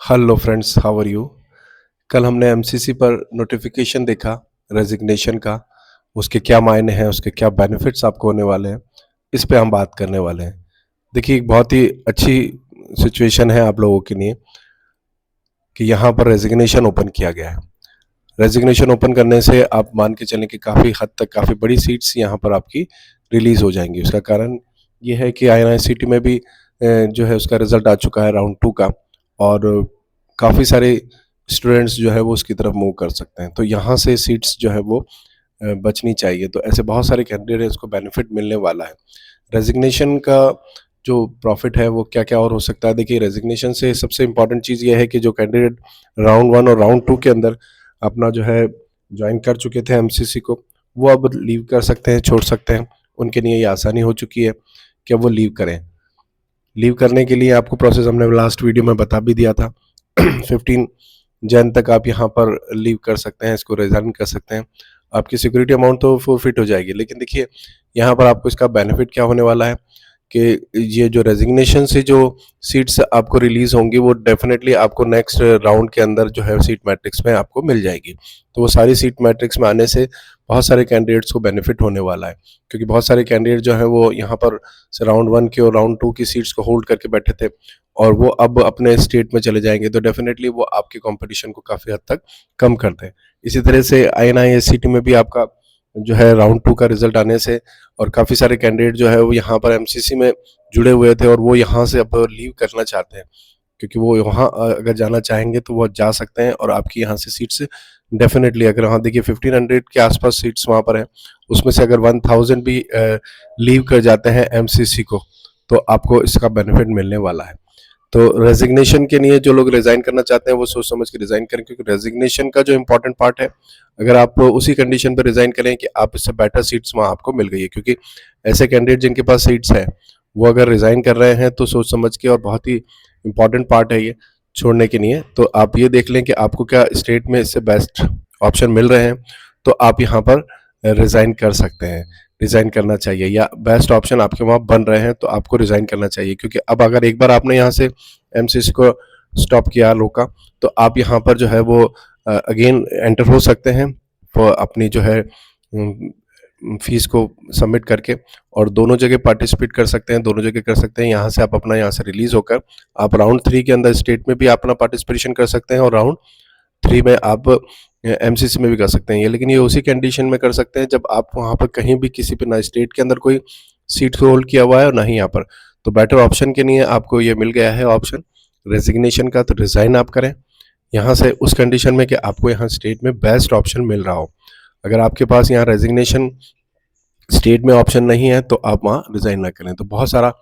Hello friends, how are you. कल हमने MCC पर नोटिफिकेशन देखा रेजिग्नेशन का। उसके क्या मायने हैं, उसके क्या बेनिफिट्स आपको होने वाले हैं, इस पे हम बात करने वाले हैं। देखिए, एक बहुत ही अच्छी सिचुएशन है आप लोगों के लिए कि यहाँ पर रेजिग्नेशन ओपन किया गया है। रेजिग्नेशन ओपन करने से आप मान के चलें कि काफ़ी हद तक काफ़ी बड़ी सीट्स यहाँ पर आपकी रिलीज़ हो जाएंगी। उसका कारण ये है कि आईएनआईसीटी में भी जो है उसका रिजल्ट आ चुका है राउंड 2 का, और काफ़ी सारे स्टूडेंट्स जो है वो उसकी तरफ मूव कर सकते हैं। तो यहाँ से सीट्स जो है वो बचनी चाहिए। तो ऐसे बहुत सारे कैंडिडेट्स को बेनिफिट मिलने वाला है। रेजिग्नेशन का जो प्रॉफिट है वो क्या क्या और हो सकता है। देखिए, रेजिग्नेशन से सबसे इम्पॉर्टेंट चीज़ ये है कि जो कैंडिडेट राउंड 1 और राउंड 2 के अंदर अपना जो है ज्वाइन कर चुके थे एमसीसी को, वो अब लीव कर सकते हैं, छोड़ सकते हैं। उनके लिए ये आसानी हो चुकी है कि अब वो लीव करें। लीव करने के लिए आपको प्रोसेस हमने लास्ट वीडियो में बता भी दिया था। 15 जन तक आप यहाँ पर लीव कर सकते हैं, इसको रिजाइन कर सकते हैं। आपकी सिक्योरिटी अमाउंट तो फोरफिट हो जाएगी, लेकिन देखिए यहाँ पर आपको इसका बेनिफिट क्या होने वाला है कि ये जो रेजिग्नेशन से जो सीट्स आपको रिलीज होंगी वो डेफिनेटली आपको नेक्स्ट राउंड के अंदर जो है सीट मैट्रिक्स में आपको मिल जाएगी। तो वो सारी सीट मैट्रिक्स में आने से बहुत सारे कैंडिडेट्स को बेनिफिट होने वाला है, क्योंकि बहुत सारे कैंडिडेट जो है वो यहाँ पर राउंड 1 की और राउंड 2 की सीट्स को होल्ड करके बैठे थे, और वो अब अपने स्टेट में चले जाएंगे। तो डेफिनेटली वो आपके कंपटीशन को काफ़ी हद तक कम कर दें। इसी तरह से आईएनआईएससीटी में भी आपका जो है राउंड 2 का रिजल्ट आने से और काफ़ी सारे कैंडिडेट जो है वो यहाँ पर एमसीसी में जुड़े हुए थे और वो यहाँ से अब लीव करना चाहते हैं, क्योंकि वो वहाँ अगर जाना चाहेंगे तो वो जा सकते हैं। और आपकी यहाँ से सीट्स डेफिनेटली, अगर वहाँ देखिए 1500 के आसपास सीट्स वहाँ पर हैं, उसमें से अगर 1000 भी लीव कर जाते हैं एमसीसी को, तो आपको इसका बेनिफिट मिलने वाला है। तो रेजिग्नेशन के लिए जो लोग रिजाइन करना चाहते हैं वो सोच समझ के रिजाइन करें, क्योंकि रेजिग्नेशन का जो इंपॉर्टेंट पार्ट है, अगर आप उसी कंडीशन पर रिजाइन करें कि आप इससे बेटर सीट्स वहाँ आपको मिल गई है। क्योंकि ऐसे कैंडिडेट जिनके पास सीट्स है वो अगर रिजाइन कर रहे हैं तो सोच समझ के, और बहुत ही इंपॉर्टेंट पार्ट है ये छोड़ने के लिए, तो आप ये देख लें कि आपको क्या स्टेट में इससे बेस्ट ऑप्शन मिल रहे हैं, तो आप यहाँ पर रिजाइन कर सकते हैं, रिजाइन करना चाहिए। या बेस्ट ऑप्शन आपके वहाँ बन रहे हैं तो आपको रिजाइन करना चाहिए, क्योंकि अब अगर एक बार आपने यहाँ से एमसीसी को स्टॉप किया, रोका, तो आप यहाँ पर जो है वो अगेन एंटर हो सकते हैं अपनी जो है फीस को सबमिट करके, और दोनों जगह पार्टिसिपेट कर सकते हैं, दोनों जगह कर सकते हैं। यहाँ से आप अपना यहाँ से रिलीज होकर आप राउंड 3 के अंदर स्टेट में भी अपना पार्टिसिपेशन कर सकते हैं, और राउंड 3 में आप एमसीसी में भी कर सकते हैं। ये लेकिन ये उसी कंडीशन में कर सकते हैं जब आप वहाँ पर कहीं भी किसी पे ना स्टेट के अंदर कोई सीट को होल्ड किया हुआ है और ना ही यहाँ पर। तो बेटर ऑप्शन के लिए आपको ये मिल गया है ऑप्शन रेजिग्नेशन का, तो रिजाइन आप करें यहाँ से उस कंडीशन में कि आपको यहाँ स्टेट में बेस्ट ऑप्शन मिल रहा हो। अगर आपके पास यहाँ रेजिग्नेशन स्टेट में ऑप्शन नहीं है तो आप वहाँ रिजाइन ना करें। तो बहुत सारा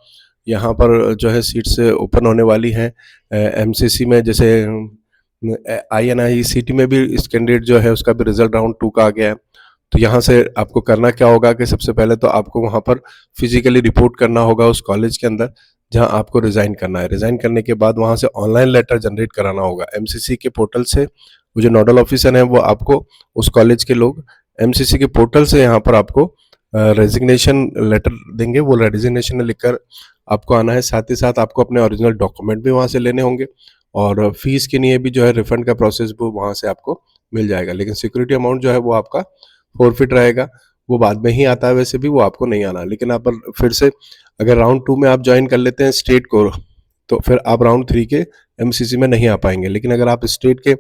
यहाँ पर जो है सीट्स ओपन होने वाली हैं एमसीसी में। जैसे आईएनआईसीटी में भी इस कैंडिडेट जो है उसका भी रिजल्ट राउंड 2 का आ गया है। तो यहाँ से आपको करना क्या होगा कि सबसे पहले तो आपको वहाँ पर फिजिकली रिपोर्ट करना होगा उस कॉलेज के अंदर जहाँ आपको रिजाइन करना है। रिजाइन करने के बाद वहाँ से ऑनलाइन लेटर जनरेट कराना होगा एमसीसी के पोर्टल से। वो जो नोडल ऑफिसर है वो आपको, उस कॉलेज के लोग एमसीसी के पोर्टल से यहाँ पर आपको रेजिग्नेशन लेटर देंगे। वो रेजिग्नेशन लिखकर आपको आना है। साथ ही साथ आपको अपने ओरिजिनल डॉक्यूमेंट भी वहाँ से लेने होंगे, और फीस के लिए भी जो है रिफंड का प्रोसेस वो वहाँ से आपको मिल जाएगा। लेकिन सिक्योरिटी अमाउंट जो है वो आपका फोरफिट रहेगा, वो बाद में ही आता है। वैसे भी वो आपको नहीं आना, लेकिन आप फिर से अगर राउंड 2 में आप ज्वाइन कर लेते हैं स्टेट को, तो फिर आप राउंड 3 के एमसीसी में नहीं आ पाएंगे। लेकिन अगर आप स्टेट के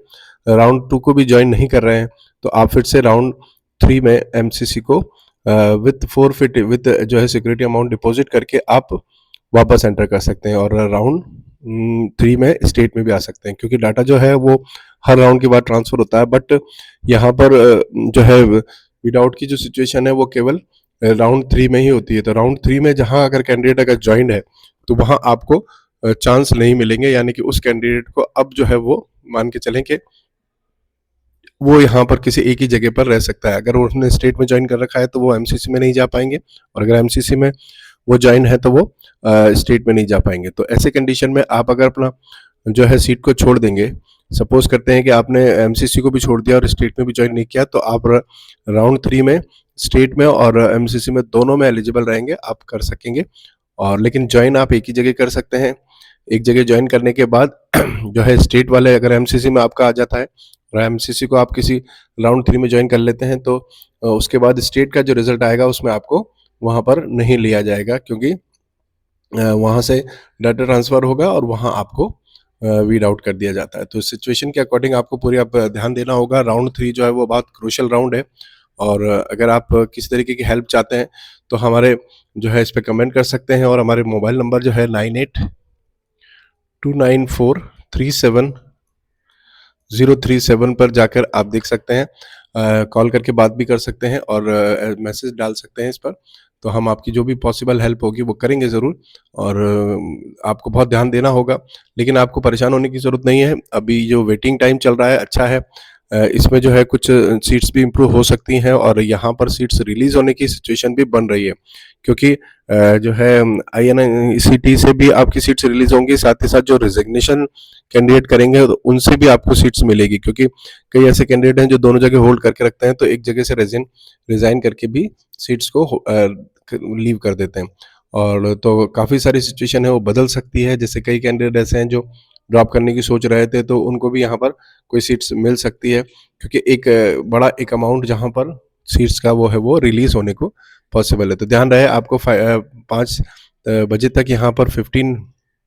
राउंड 2 को भी ज्वाइन नहीं कर रहे हैं तो आप फिर से राउंड 3 में एमसीसी को विथ फोरफिट विथ जो है सिक्योरिटी अमाउंट डिपॉजिट करके आप वापस एंटर कर सकते हैं, और राउंड 3 में स्टेट में भी आ सकते हैं। क्योंकि डाटा जो है वो हर राउंड के बाद ट्रांसफर होता है, बट यहाँ पर जो है विदाउट की जो सिचुएशन है वो केवल राउंड 3 में ही होती है। तो राउंड 3 में जहाँ अगर कैंडिडेट अगर ज्वाइंड है तो वहाँ आपको चांस नहीं मिलेंगे, यानी कि उस कैंडिडेट को अब जो है वो मान के चलें कि वो यहाँ पर किसी एक ही जगह पर रह सकता है। अगर उसने स्टेट में ज्वाइन कर रखा है तो वो एमसीसी में नहीं जा पाएंगे, और अगर एमसीसी में वो ज्वाइन है तो वो स्टेट में नहीं जा पाएंगे। तो ऐसे कंडीशन में आप अगर अपना जो है सीट को छोड़ देंगे, सपोज करते हैं कि आपने एमसीसी को भी छोड़ दिया और स्टेट में भी ज्वाइन नहीं किया, तो आप राउंड 3 में स्टेट में और एमसीसी में दोनों में एलिजिबल रहेंगे, आप कर सकेंगे। और लेकिन ज्वाइन आप एक ही जगह कर सकते हैं, एक जगह ज्वाइन करने के बाद जो है स्टेट वाले अगर एमसीसी में आपका आ जाता है और एमसीसी को आप किसी राउंड 3 में ज्वाइन कर लेते हैं तो उसके बाद स्टेट का जो रिजल्ट आएगा उसमें आपको वहाँ पर नहीं लिया जाएगा, क्योंकि वहाँ से डाटा ट्रांसफ़र होगा और वहाँ आपको वीड आउट कर दिया जाता है। तो सिचुएशन के अकॉर्डिंग आपको पूरी आप ध्यान देना होगा। राउंड 3 जो है वो बहुत क्रूशियल राउंड है, और अगर आप किसी तरीके की हेल्प चाहते हैं तो हमारे जो है इस पे कमेंट कर सकते हैं, और हमारे मोबाइल नंबर जो है 9829437037 पर जाकर आप देख सकते हैं, कॉल करके बात भी कर सकते हैं और मैसेज डाल सकते हैं इस पर। तो हम आपकी जो भी पॉसिबल हेल्प होगी वो करेंगे ज़रूर, और आपको बहुत ध्यान देना होगा, लेकिन आपको परेशान होने की ज़रूरत नहीं है। अभी जो वेटिंग टाइम चल रहा है अच्छा है, इसमें जो है कुछ सीट्स भी इम्प्रूव हो सकती हैं, और यहाँ पर सीट्स रिलीज़ होने की सिचुएशन भी बन रही है, क्योंकि जो है INICT से भी आपकी सीट्स रिलीज़ होंगी, साथ ही साथ जो रिजिग्नेशन कैंडिडेट करेंगे तो उनसे भी आपको सीट्स मिलेगी, क्योंकि कई ऐसे कैंडिडेट हैं जो दोनों जगह होल्ड करके रखते हैं, तो एक जगह से रिज़ाइन करके भी सीट्स को लीव कर देते हैं। और तो काफ़ी सारी सिचुएशन है वो बदल सकती है, जैसे कई कैंडिडेट ऐसे हैं जो ड्रॉप करने की सोच रहे थे, तो उनको भी यहाँ पर कोई सीट्स मिल सकती है, क्योंकि एक बड़ा एक अमाउंट जहाँ पर सीट्स का वो है वो रिलीज़ होने को पॉसिबल है। तो ध्यान रहे आपको 5 बजे तक यहाँ पर 15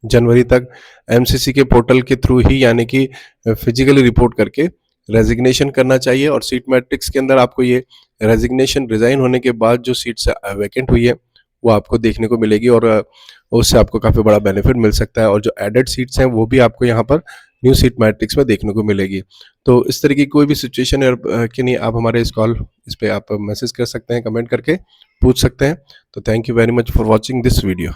जनवरी तक एमसीसी के पोर्टल के थ्रू ही, यानी कि फिजिकली रिपोर्ट करके रेजिग्नेशन करना चाहिए, और सीट मैट्रिक्स के अंदर आपको ये रेजिग्नेशन रिजाइन होने के बाद जो सीट्स वैकेंट हुई है वो आपको देखने को मिलेगी, और उससे आपको काफ़ी बड़ा बेनिफिट मिल सकता है, और जो एडेड सीट्स हैं वो भी आपको यहाँ पर न्यू सीट मैट्रिक्स में देखने को मिलेगी। तो इस तरह की कोई भी सिचुएशन है कि नहीं, आप हमारे इस पे आप मैसेज कर सकते हैं, कमेंट करके पूछ सकते हैं। तो thank you very much for watching this video.